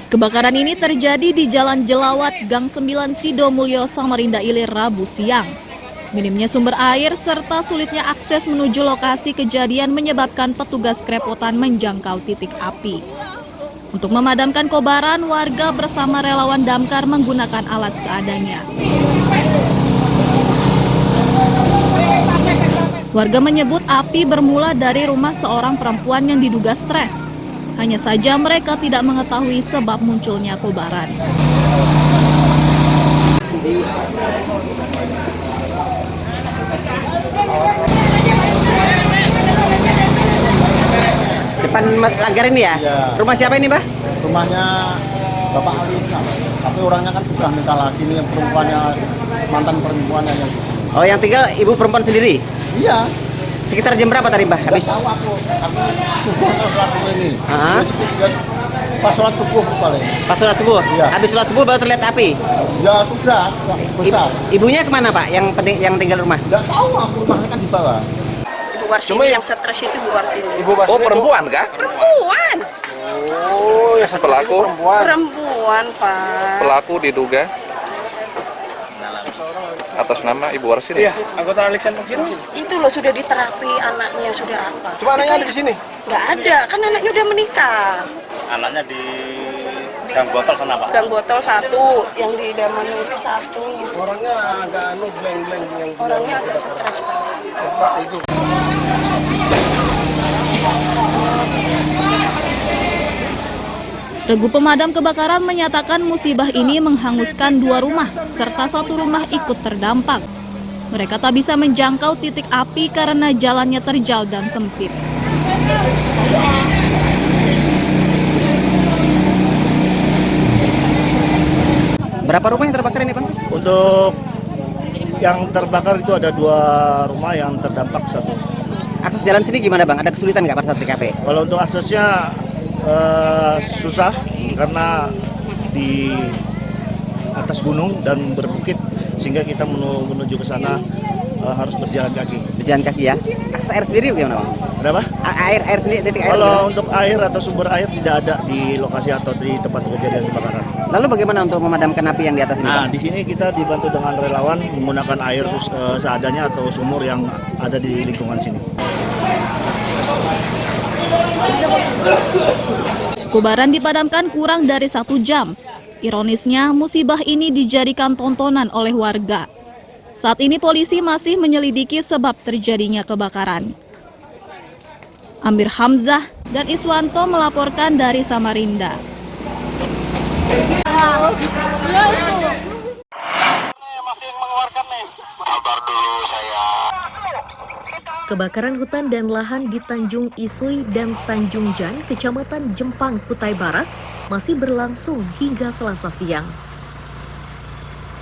Kebakaran ini terjadi di Jalan Jelawat, Gang 9 Sidomulyo, Samarinda Ilir, Rabu siang. Minimnya sumber air serta sulitnya akses menuju lokasi kejadian menyebabkan petugas kerepotan menjangkau titik api. Untuk memadamkan kobaran, warga bersama relawan damkar menggunakan alat seadanya. Warga menyebut api bermula dari rumah seorang perempuan yang diduga stres. Hanya saja mereka tidak mengetahui sebab munculnya kobaran. Depan langgar ini ya? Ya. Rumah siapa ini, Mbak? Rumahnya Bapak Ali, tapi orangnya kan sudah minta lagi nih, yang perempuannya, mantan perempuannya yang. Oh, yang tinggal ibu perempuan sendiri? Iya. Sekitar jam berapa tadi, Mbak? Habis. Tahu aku subuh sholat subuh ini. Pas sholat subuh paling. Pas sholat subuh? Iya. Habis sholat subuh baru terlihat api? Ya sudah, besar. Ibunya kemana, Pak? Yang tinggal rumah? Nggak tahu aku, rumahnya kan di bawah. Ibu Warsini yang stres itu Ibu Warsini. Oh, perempuan kah? Perempuan. Oh, yang pelaku? Perempuan, Pak. Pelaku diduga atas nama Ibu Warsini. Iya, anggota Alexander sini. Itu loh sudah diterapi anaknya sudah apa? Cuma anaknya ada di sini. Nggak ada, kan anaknya udah menikah. Anaknya di gang botol sana, Pak. Gang botol satu, yang di Daman itu satu. Orangnya agak bleng-bleng yang Orangnya agak stres, Pak. itu. Regu pemadam kebakaran menyatakan musibah ini menghanguskan 2 rumah, serta 1 rumah ikut terdampak. Mereka tak bisa menjangkau titik api karena jalannya terjal dan sempit. Berapa rumah yang terbakar ini, Bang? Untuk yang terbakar itu ada 2 rumah yang terdampak 1. Akses jalan sini gimana, Bang? Ada kesulitan nggak pada saat TKP? Kalau untuk aksesnya susah karena di atas gunung dan berbukit, sehingga kita menuju ke sana harus berjalan kaki. Berjalan kaki ya? Akses air sendiri bagaimana, Bang? Kenapa? Air sendiri, titik air. Kalau untuk air atau sumber air tidak ada di lokasi atau di tempat kejadian kebakaran. Lalu bagaimana untuk memadamkan api yang di atas ini, Nah, Bang? di sini kita dibantu dengan relawan menggunakan air seadanya atau sumur yang ada di lingkungan sini. Kobaran dipadamkan kurang dari 1 jam. Ironisnya, musibah ini dijadikan tontonan oleh warga. Saat ini polisi masih menyelidiki sebab terjadinya kebakaran. Amir Hamzah dan Iswanto melaporkan dari Samarinda. Kebakaran hutan dan lahan di Tanjung Isui dan Tanjung Jan, Kecamatan Jempang, Kutai Barat, masih berlangsung hingga Selasa siang.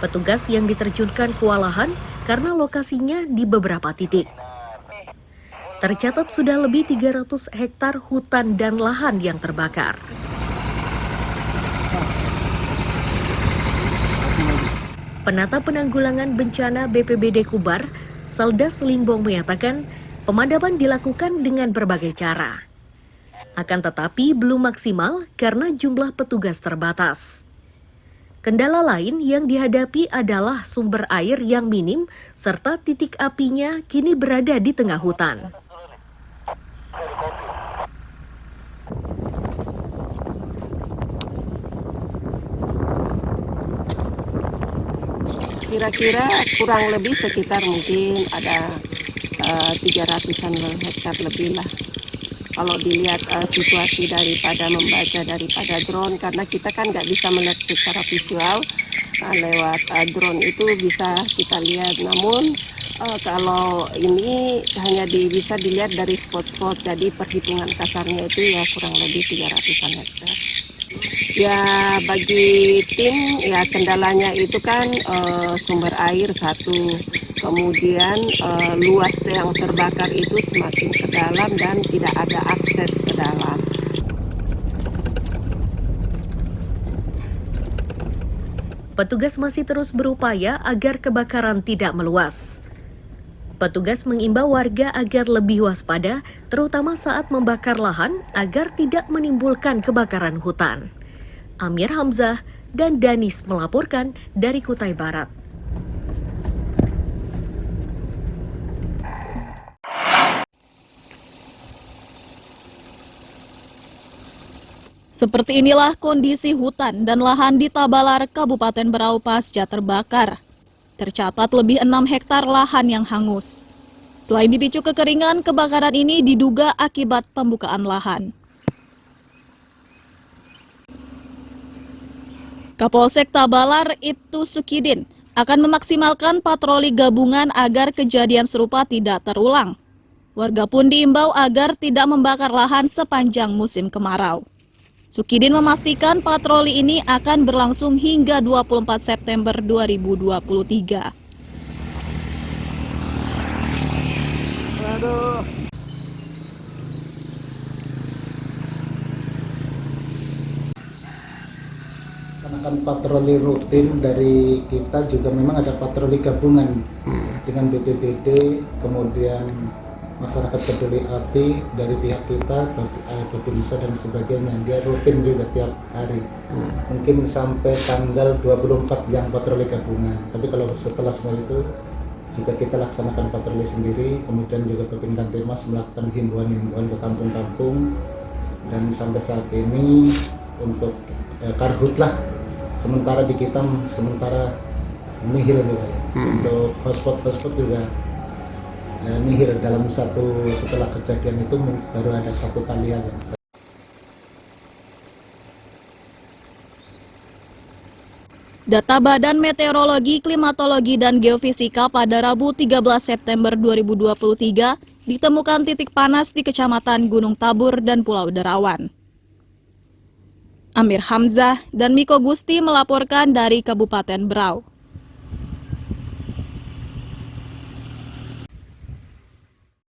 Petugas yang diterjunkan kewalahan karena lokasinya di beberapa titik. Tercatat sudah lebih 300 hektar hutan dan lahan yang terbakar. Penata Penanggulangan Bencana BPBD Kubar, Saldas Limbong menyatakan pemadaman dilakukan dengan berbagai cara. Akan tetapi belum maksimal karena jumlah petugas terbatas. Kendala lain yang dihadapi adalah sumber air yang minim serta titik apinya kini berada di tengah hutan. Kira-kira kurang lebih sekitar mungkin ada 300-an hektar lebih lah. Kalau dilihat situasi daripada membaca daripada drone, karena kita kan nggak bisa melihat secara visual, lewat drone itu bisa kita lihat. Namun kalau ini hanya bisa dilihat dari spot-spot, jadi perhitungan kasarnya itu ya kurang lebih 300-an hektar. Ya bagi tim ya kendalanya itu kan sumber air satu, kemudian luas yang terbakar itu semakin ke dalam dan tidak ada akses ke dalam. Petugas masih terus berupaya agar kebakaran tidak meluas. Petugas mengimbau warga agar lebih waspada, terutama saat membakar lahan agar tidak menimbulkan kebakaran hutan. Amir Hamzah dan Danis melaporkan dari Kutai Barat. Seperti inilah kondisi hutan dan lahan di Tabalar, Kabupaten Berau pasca terbakar. Tercatat lebih 6 hektar lahan yang hangus. Selain dipicu kekeringan, kebakaran ini diduga akibat pembukaan lahan. Kapolsek Tabalar, Ibtu Sukidin, akan memaksimalkan patroli gabungan agar kejadian serupa tidak terulang. Warga pun diimbau agar tidak membakar lahan sepanjang musim kemarau. Sukidin memastikan patroli ini akan berlangsung hingga 24 September 2023. Akan patroli rutin dari kita juga memang ada patroli gabungan dengan BPBD, kemudian masyarakat peduli api dari pihak kita, Bapelisa dan sebagainya. Dia rutin juga tiap hari. Mungkin sampai tanggal 24 yang patroli gabungan. Tapi kalau setelah itu juga kita laksanakan patroli sendiri, kemudian juga Bapin Kantimas melakukan himbauan-himbauan ke kampung-kampung, dan sampai saat ini untuk karhutlah sementara di kita sementara nihil juga ya. Untuk hotspot juga nihil dalam setelah kejadian itu baru ada 1 kali aja. Data Badan Meteorologi, Klimatologi, dan Geofisika pada Rabu 13 September 2023 ditemukan titik panas di Kecamatan Gunung Tabur dan Pulau Derawan. Amir Hamzah dan Miko Gusti melaporkan dari Kabupaten Berau.